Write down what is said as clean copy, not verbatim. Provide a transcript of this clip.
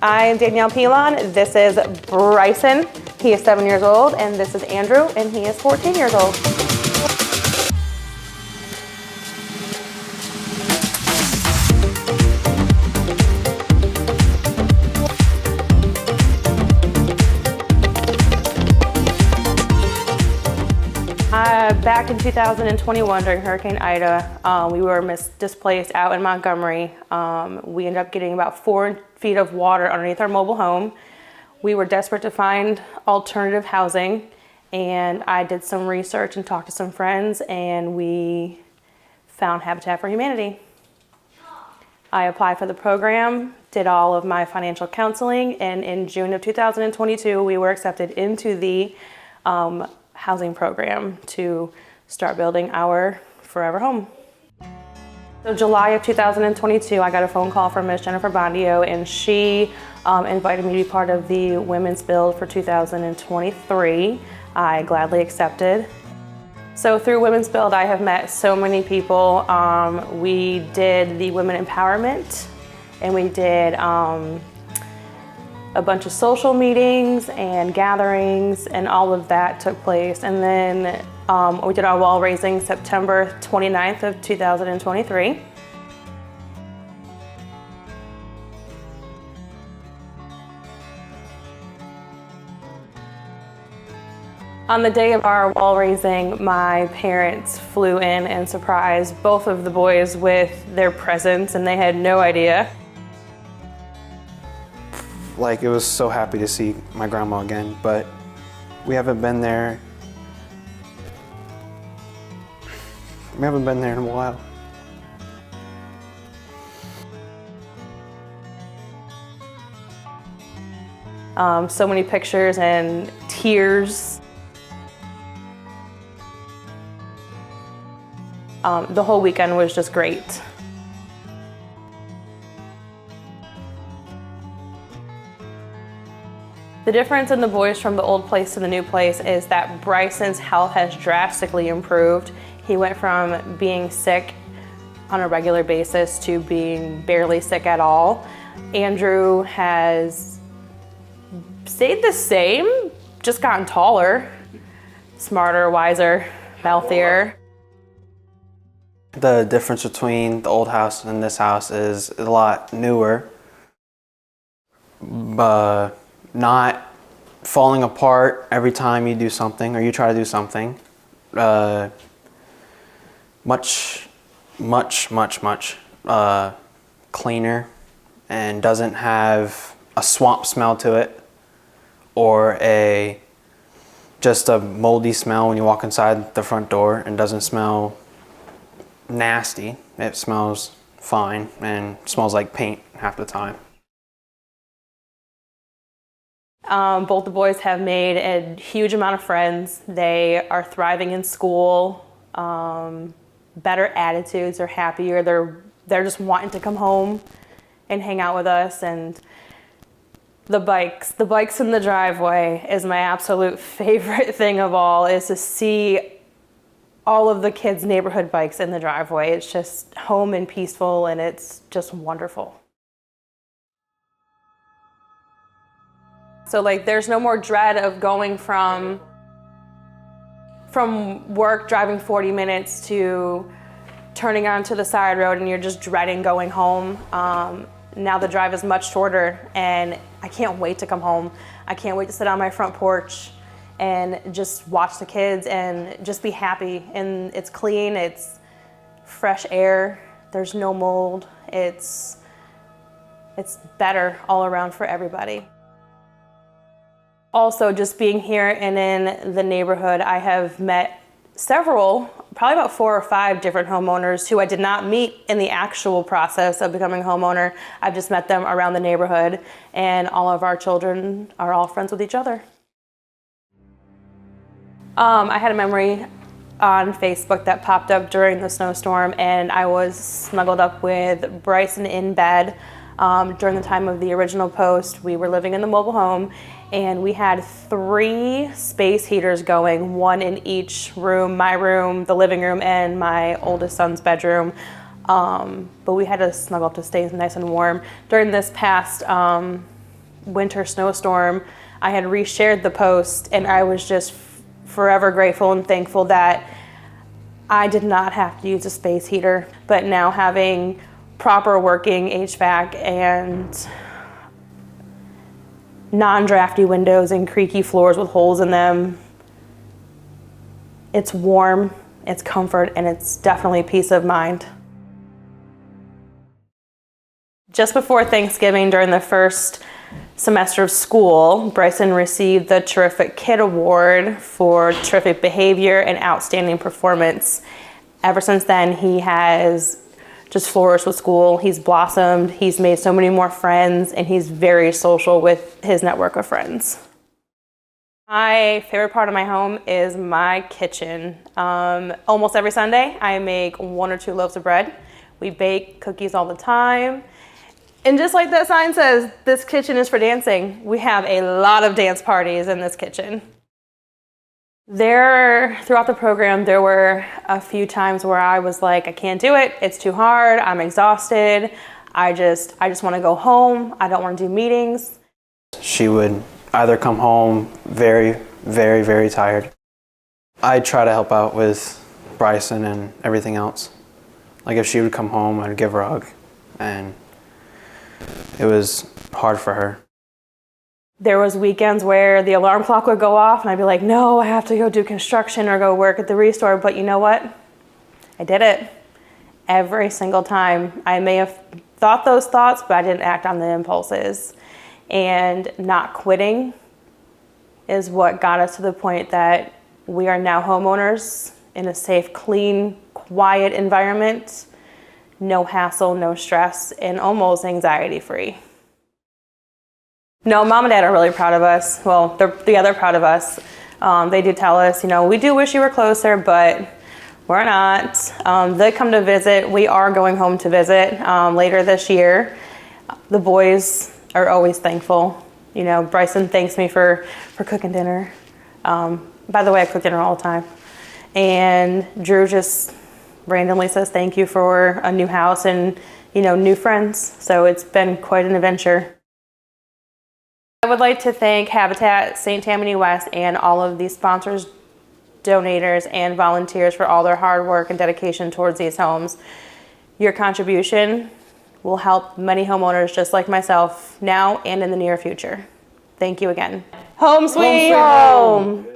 I'm Danielle Pilon. This is Bryson. He is 7 years old, and this is Andrew, and he is 14 years old. Back in 2021 during Hurricane Ida, we were displaced out in Montgomery. We ended up getting about 4 feet of water underneath our mobile home. We were desperate to find alternative housing, and I did some research and talked to some friends, and we found Habitat for Humanity. I applied for the program, did all of my financial counseling, and in June of 2022, we were accepted into the housing program to start building our forever home. So July of 2022, I got a phone call from Ms. Jennifer Bondio, and she invited me to be part of the Women's Build for 2023. I gladly accepted. So through Women's Build, I have met so many people. We did the women empowerment, and we did a bunch of social meetings and gatherings, and all of that took place. And then we did our wall raising September 29th of 2023. On the day of our wall raising, my parents flew in and surprised both of the boys with their presents, and they had no idea. Like, it was so happy to see my grandma again, but we haven't been there. We haven't been there in a while. So many pictures and tears. The whole weekend was just great. The difference in the boys from the old place to the new place is that Bryson's health has drastically improved. He went from being sick on a regular basis to being barely sick at all. Andrew has stayed the same, just gotten taller, smarter, wiser, healthier. The difference between the old house and this house is a lot newer, but not falling apart every time you do something or you try to do something. Much cleaner, and doesn't have a swamp smell to it or just a moldy smell when you walk inside the front door, and doesn't smell nasty. It smells fine and smells like paint half the time. Both the boys have made a huge amount of friends. They are thriving in school, better attitudes, they're happier, they're just wanting to come home and hang out with us. And the bikes in the driveway is my absolute favorite thing of all, is to see all of the kids' neighborhood bikes in the driveway. It's just home and peaceful, and it's just wonderful. So like, there's no more dread of going from work, driving 40 minutes, to turning onto the side road and you're just dreading going home. Now the drive is much shorter, and I can't wait to come home. I can't wait to sit on my front porch and just watch the kids and just be happy. And it's clean, it's fresh air, there's no mold. It's better all around for everybody. Also, just being here and in the neighborhood, I have met several, probably about 4 or 5 different homeowners who I did not meet in the actual process of becoming a homeowner. I've just met them around the neighborhood, and all of our children are all friends with each other. I had a memory on Facebook that popped up during the snowstorm, and I was snuggled up with Bryson in bed. During the time of the original post, we were living in the mobile home, and we had 3 space heaters going, 1 in each room, my room, the living room, and my oldest son's bedroom. But we had to snuggle up to stay nice and warm. During this past winter snowstorm, I had reshared the post, and I was just forever grateful and thankful that I did not have to use a space heater. But now having proper working HVAC and non-drafty windows and creaky floors with holes in them, it's warm, it's comfort, and it's definitely peace of mind. Just before Thanksgiving, during the first semester of school, Bryson received the Terrific Kid Award for terrific behavior and outstanding performance. Ever since then, he has just flourished with school. He's blossomed, he's made so many more friends, and he's very social with his network of friends. My favorite part of my home is my kitchen. Almost every Sunday, I make 1 or 2 loaves of bread. We bake cookies all the time. And just like that sign says, this kitchen is for dancing. We have a lot of dance parties in this kitchen. Throughout the program, there were a few times where I was like, I can't do it. It's too hard. I'm exhausted. I just want to go home. I don't want to do meetings. She would either come home very, very, very tired. I try to help out with Bryson and everything else. Like if she would come home, I'd give her a hug, and it was hard for her. There was weekends where the alarm clock would go off and I'd be like, no, I have to go do construction or go work at the Restore. But you know what? I did it every single time. I may have thought those thoughts, but I didn't act on the impulses. And not quitting is what got us to the point that we are now homeowners in a safe, clean, quiet environment. No hassle, no stress, and almost anxiety-free. No, Mom and Dad are really proud of us. Well, they're proud of us. They do tell us, we do wish you were closer, but we're not. They come to visit. We are going home to visit later this year. The boys are always thankful. Bryson thanks me for cooking dinner. By the way, I cook dinner all the time. And Drew just randomly says thank you for a new house and new friends. So it's been quite an adventure. I would like to thank Habitat, St. Tammany West, and all of these sponsors, donators, and volunteers for all their hard work and dedication towards these homes. Your contribution will help many homeowners just like myself now and in the near future. Thank you again. Home sweet home.